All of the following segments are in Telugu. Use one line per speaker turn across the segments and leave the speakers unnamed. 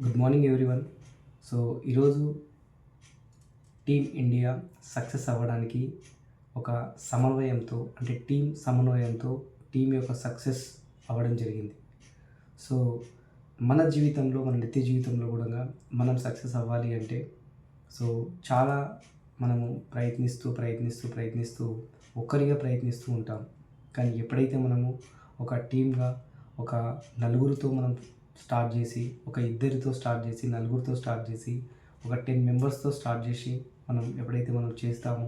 Good morning everyone. సో ఈరోజు టీమ్ ఇండియా సక్సెస్ అవ్వడానికి ఒక సమన్వయంతో అంటే టీం సమన్వయంతో టీం యొక్క సక్సెస్ అవ్వడం జరిగింది. సో మన జీవితంలో మన నిత్య జీవితంలో కూడా మనం సక్సెస్ అవ్వాలి అంటే సో చాలా మనము ప్రయత్నిస్తూ ఒక్కరిగా ప్రయత్నిస్తూ ఉంటాం. కానీ ఎప్పుడైతే మనము ఒక టీమ్గా ఒక నలుగురితో మనం స్టార్ట్ చేసి ఒక ఇద్దరితో స్టార్ట్ చేసి నలుగురితో స్టార్ట్ చేసి ఒక 10 మెంబర్స్తో స్టార్ట్ చేసి ఎప్పుడైతే మనం చేస్తామో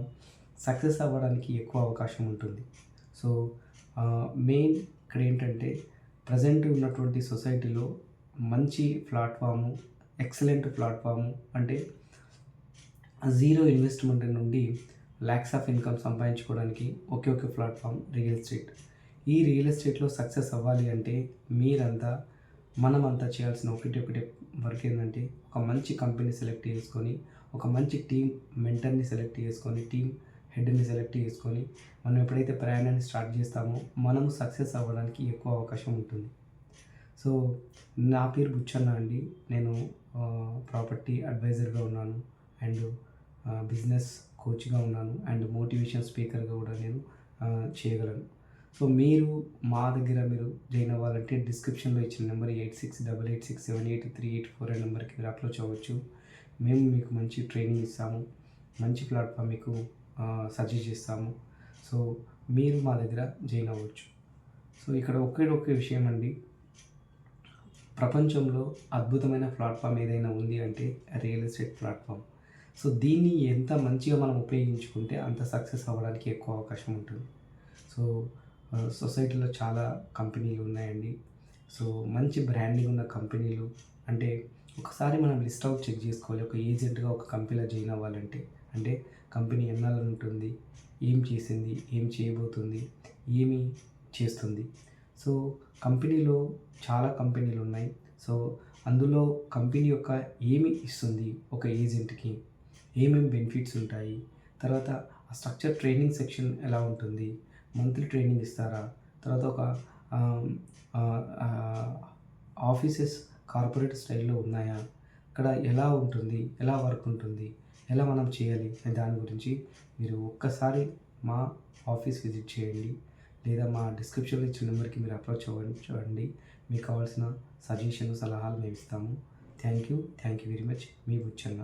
సక్సెస్ అవ్వడానికి ఎక్కువ అవకాశం ఉంటుంది. సో మెయిన్ ఇక్కడ ఏంటంటే ప్రజెంట్ ఉన్నటువంటి సొసైటీలో మంచి ప్లాట్ఫాము, ఎక్సలెంట్ ప్లాట్ఫాము అంటే జీరో ఇన్వెస్ట్మెంట్ నుండి ల్యాక్స్ ఆఫ్ ఇన్కమ్ సంపాదించుకోవడానికి ఒకే ఒక ప్లాట్ఫామ్ రియల్ ఎస్టేట్. ఈ రియల్ ఎస్టేట్లో సక్సెస్ అవ్వాలి అంటే మనమంతా చేయాల్సిన ఒకటి వర్క్ ఏంటంటే ఒక మంచి కంపెనీ సెలెక్ట్ చేసుకొని, ఒక మంచి టీమ్ మెంటర్ని సెలెక్ట్ చేసుకొని, టీమ్ హెడ్ని సెలెక్ట్ చేసుకొని మనం ఎప్పుడైతే ప్రయాణాన్ని స్టార్ట్ చేస్తామో మనము సక్సెస్ అవ్వడానికి ఎక్కువ అవకాశం ఉంటుంది. సో నా పేరు బుచ్చన్న అండి. నేను ప్రాపర్టీ అడ్వైజర్గా ఉన్నాను అండ్ బిజినెస్ కోచ్గా ఉన్నాను అండ్ మోటివేషన్ స్పీకర్గా కూడా నేను చేయగలను. సో మీరు మా దగ్గర జాయిన్ అవ్వాలంటే డిస్క్రిప్షన్లో ఇచ్చిన నెంబర్ 8688678384 అనే నెంబర్కి మీరు అప్రోచ్ అవ్వచ్చు. మేము మీకు మంచి ట్రైనింగ్ ఇస్తాము, మంచి ప్లాట్ఫామ్ మీకు సజెస్ట్ చేస్తాము. సో మీరు మా దగ్గర జాయిన్ అవ్వచ్చు. సో ఇక్కడ ఒకే విషయం అండి, ప్రపంచంలో అద్భుతమైన ప్లాట్ఫామ్ ఏదైనా ఉంది అంటే రియల్ ఎస్టేట్ ప్లాట్ఫామ్. సో దీన్ని ఎంత మంచిగా మనం ఉపయోగించుకుంటే అంత సక్సెస్ అవ్వడానికి ఎక్కువ అవకాశం ఉంటుంది. సో సొసైటీలో చాలా కంపెనీలు ఉన్నాయండి. సో మంచి బ్రాండింగ్ ఉన్న కంపెనీలు అంటే ఒకసారి మనం లిస్ట్ అవుట్ చెక్ చేసుకోవాలి. ఒక ఏజెంట్గా ఒక కంపెనీలో జాయిన్ అవ్వాలంటే అంటే కంపెనీ ఎన్నాళ్ళు ఉంటుంది, ఏం చేసింది, ఏం చేయబోతుంది, ఏమి చేస్తుంది. సో కంపెనీలో చాలా కంపెనీలు ఉన్నాయి. సో అందులో కంపెనీ యొక్క ఏమి ఇస్తుంది ఒక ఏజెంట్కి, ఏమేమి బెనిఫిట్స్ ఉంటాయి, తర్వాత ఆ స్ట్రక్చర్ ట్రైనింగ్ సెక్షన్ ఎలా ఉంటుంది, మంత్లీ ట్రైనింగ్ ఇస్తారా, తర్వాత ఒక ఆఫీసెస్ కార్పొరేట్ స్టైల్లో ఉన్నాయా, ఇక్కడ ఎలా ఉంటుంది, ఎలా వర్క్ ఉంటుంది, ఎలా మనం చేయాలి అనే దాని గురించి మీరు ఒక్కసారి మా ఆఫీస్ విజిట్ చేయండి, లేదా మా డిస్క్రిప్షన్లో ఇచ్చిన నెంబర్కి మీరు అప్రోచ్ అవ్వండి. మీకు కావాల్సిన సజెషన్ సలహాలు మేము ఇస్తాము. Thank you very much. Me Buchanna.